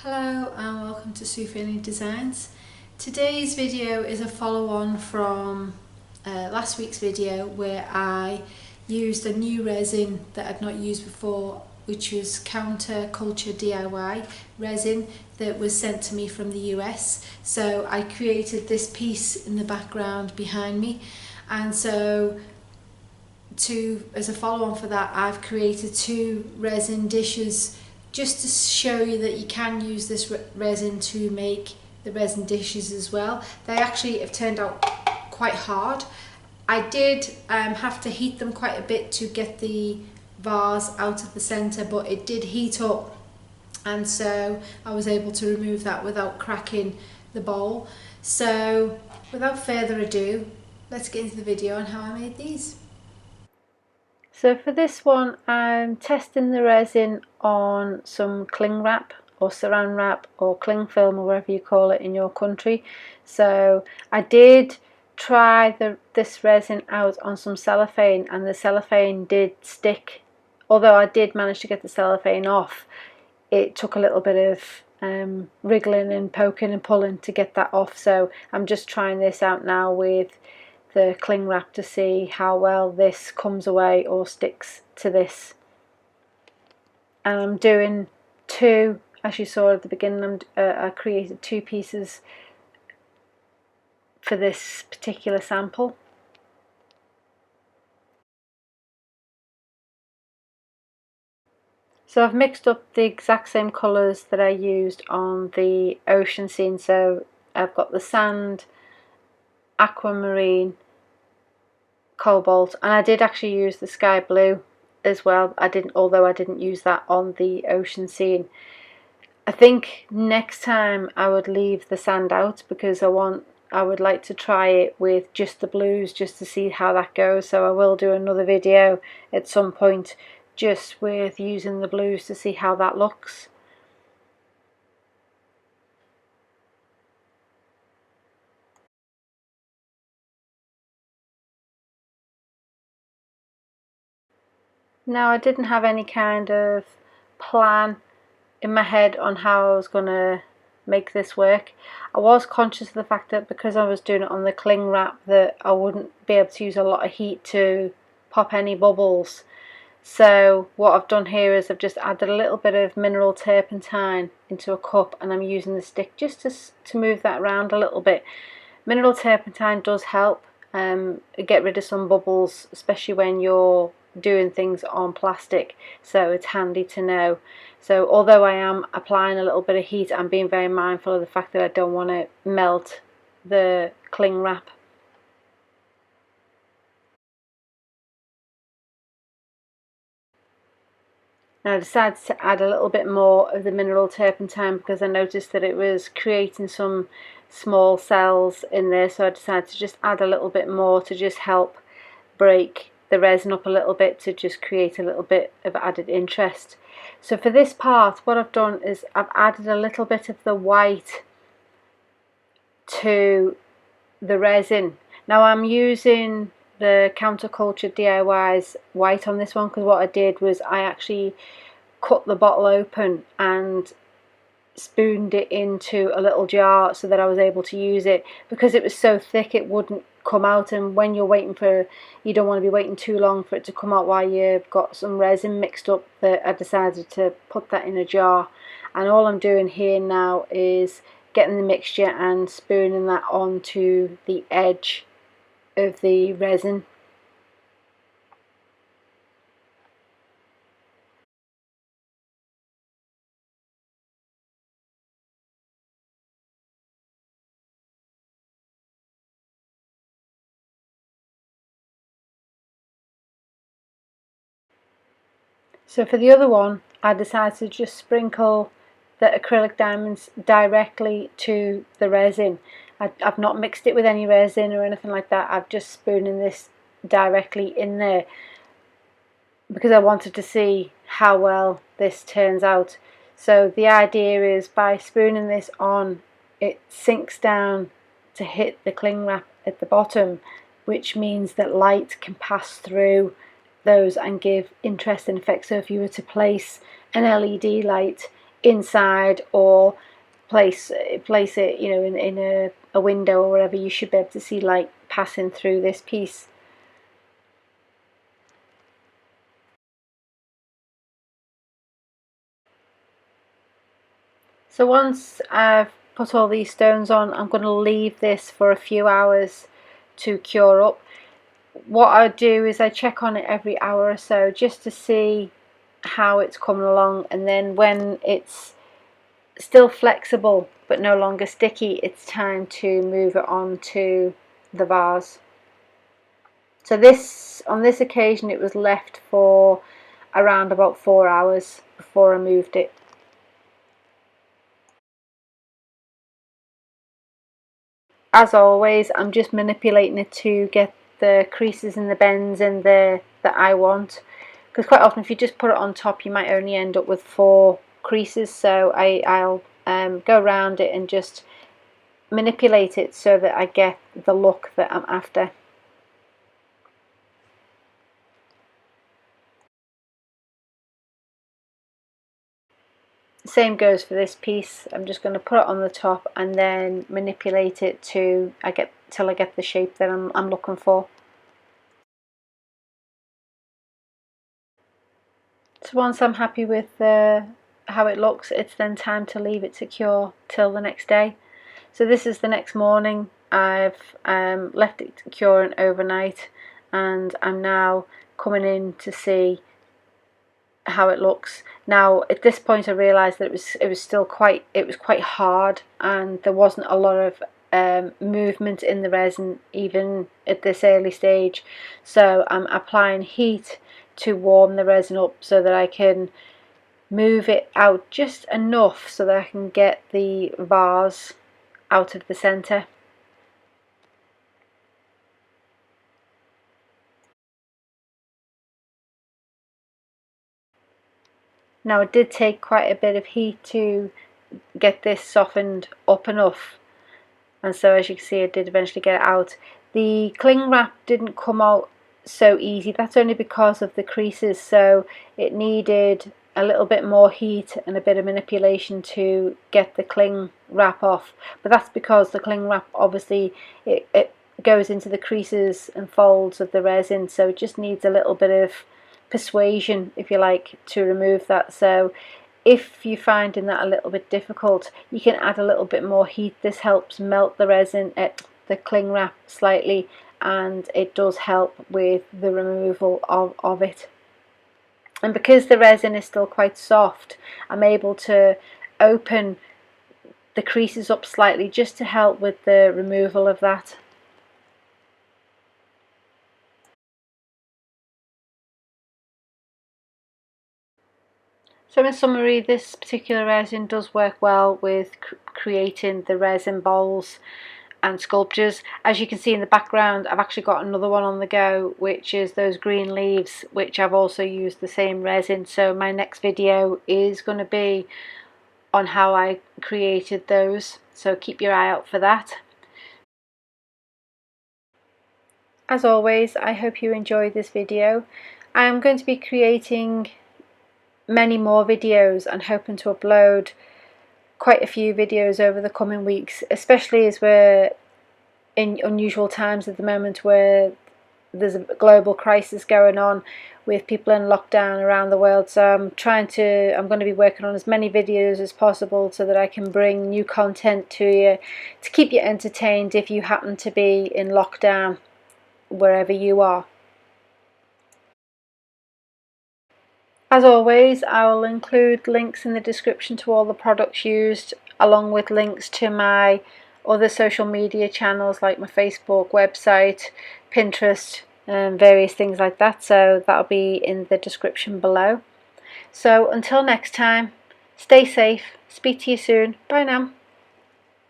Hello and welcome to Findlay Designs. Today's video is a follow-on from last week's video where I used a new resin that I'd not used before, which was Counterculture DIY resin that was sent to me from the US. So I created this piece in the background behind me, and so as a follow-on for that, I've created two resin dishes just to show you that you can use this resin to make the resin dishes as well. They actually have turned out quite hard. I did have to heat them quite a bit to get the vase out of the center, but it did heat up, and so I was able to remove that without cracking the bowl. So without further ado, let's get into the video on how I made these. So for this one, I'm testing the resin on some cling wrap or saran wrap or cling film or whatever you call it in your country. So I did try this resin out on some cellophane, and the cellophane did stick. Although I did manage to get the cellophane off, it took a little bit of wriggling and poking and pulling to get that off. So I'm just trying this out now with the cling wrap to see how well this comes away or sticks to this. And I'm doing two, as you saw at the beginning. I created two pieces for this particular sample. So I've mixed up the exact same colours that I used on the ocean scene. So I've got the sand, aquamarine, cobalt, and I did actually use the sky blue as well. Although I didn't use that on the ocean scene. I think next time I would leave the sand out because I would like to try it with just the blues just to see how that goes. So I will do another video at some point just with using the blues to see how that looks. Now, I didn't have any kind of plan in my head on how I was going to make this work. I was conscious of the fact that because I was doing it on the cling wrap that I wouldn't be able to use a lot of heat to pop any bubbles. So what I've done here is I've just added a little bit of mineral turpentine into a cup, and I'm using the stick just to move that around a little bit. Mineral turpentine does help get rid of some bubbles, especially when you're doing things on plastic, so it's handy to know. So although I am applying a little bit of heat, I'm being very mindful of the fact that I don't want to melt the cling wrap. Now I decided to add a little bit more of the mineral turpentine because I noticed that it was creating some small cells in there, so I decided to just add a little bit more to just help break the resin up a little bit, to just create a little bit of added interest. So for this part, what I've done is I've added a little bit of the white to the resin. Now I'm using the Counterculture DIY's white on this one because what I did was I actually cut the bottle open and spooned it into a little jar so that I was able to use it. Because it was so thick it wouldn't come out, and when you're waiting you don't want to be waiting too long for it to come out while you've got some resin mixed up, that I decided to put that in a jar. And all I'm doing here now is getting the mixture and spooning that onto the edge of the resin. So for the other one, I decided to just sprinkle the acrylic diamonds directly to the resin. I've not mixed it with any resin or anything like that. I've just spooning this directly in there because I wanted to see how well this turns out. So the idea is by spooning this on, it sinks down to hit the cling wrap at the bottom, which means that light can pass through those and give interesting effects. So if you were to place an LED light inside or place it, you know, in a window or wherever, you should be able to see light passing through this piece. So once I've put all these stones on, I'm going to leave this for a few hours to cure up. What I do is I check on it every hour or so just to see how it's coming along, and then when it's still flexible but no longer sticky, it's time to move it on to the vase. So on this occasion it was left for around about 4 hours before I moved it. As always, I'm just manipulating it to get the creases and the bends in there that I want, because quite often if you just put it on top you might only end up with 4 creases, so I'll go around it and just manipulate it so that I get the look that I'm after. Same goes for this piece. I'm just going to put it on the top and then manipulate it till I get the shape that I'm looking for. So once I'm happy with how it looks, it's then time to leave it to cure till the next day. So this is the next morning. I've left it curing overnight, and I'm now coming in to see how it looks. Now at this point I realised that it was quite hard, and there wasn't a lot of movement in the resin even at this early stage, so I'm applying heat to warm the resin up so that I can move it out just enough so that I can get the vase out of the centre. Now it did take quite a bit of heat to get this softened up enough, and so as you can see I did eventually get it out. The cling wrap didn't come out so easy. That's only because of the creases, so it needed a little bit more heat and a bit of manipulation to get the cling wrap off, but that's because the cling wrap obviously it goes into the creases and folds of the resin, so it just needs a little bit of persuasion, if you like, to remove that. So if you're finding that a little bit difficult, you can add a little bit more heat. This helps melt the resin at the cling wrap slightly, and it does help with the removal of it. And because the resin is still quite soft, I'm able to open the creases up slightly just to help with the removal of that. So in summary, this particular resin does work well with creating the resin bowls and sculptures. As you can see in the background, I've actually got another one on the go, which is those green leaves, which I've also used the same resin. So my next video is going to be on how I created those, so keep your eye out for that. As always, I hope you enjoyed this video. I am going to be creating many more videos and hoping to upload quite a few videos over the coming weeks, especially as we're in unusual times at the moment where there's a global crisis going on with people in lockdown around the world. So I'm going to be working on as many videos as possible so that I can bring new content to you to keep you entertained if you happen to be in lockdown wherever you are. As always, I will include links in the description to all the products used, along with links to my other social media channels like my Facebook, website, Pinterest, and various things like that. So that'll be in the description below. So until next time, stay safe, speak to you soon, bye now.